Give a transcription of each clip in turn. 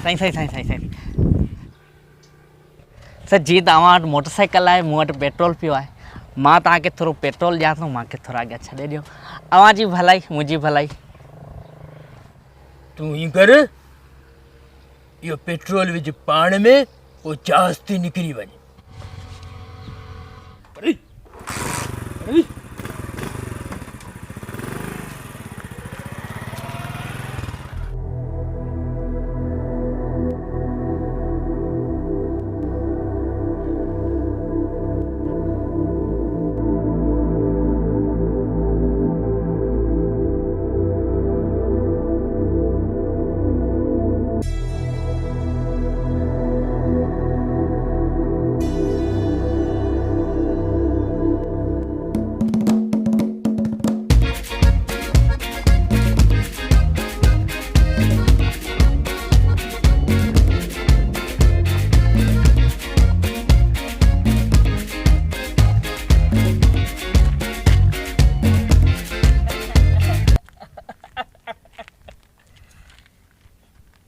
सही सही सही सही सही सर जी तव्हां वटि मोटरसाइकिल आहे मूं वटि पेट्रोल पियो आहे मां तव्हांखे थोरो पेट्रोल ॾियां थो मूंखे थोरा अॻियां छॾे ॾियो अव्हां जी भलाई मुंहिंजी भलाई तूं ईअं कर इहो पेट्रोल विझ पाण में पोइ जहाज़ ते निकिरी वञे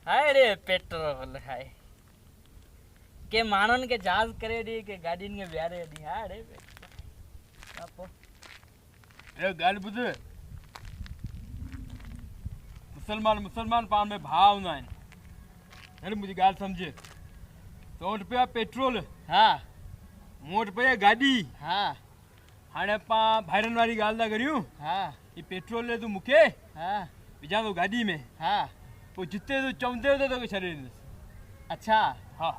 हाय रे पेट्रोल हाय के माण्हुनि खे जहाज़ करे ॾे के गाॾियुनि खे विहारे ॾे हाय रे पेट्रोल ॻाल्हि ॿुध मुसलमान पाण में भाउ हूंदा आहिनि हाणे मुंहिंजी ॻाल्हि सम्झ तो वटि पियो आहे पेट्रोल हा मूं वटि पई आहे गाॾी हा हाणे पाण भाइरनि वारी ॻाल्हि था करियूं हा ही पेट्रोल तूं मूंखे हा विझां थो गाॾी में हा पोइ जिते तूं चवंदे हुते तोखे छॾे ॾींदुसि अच्छा हा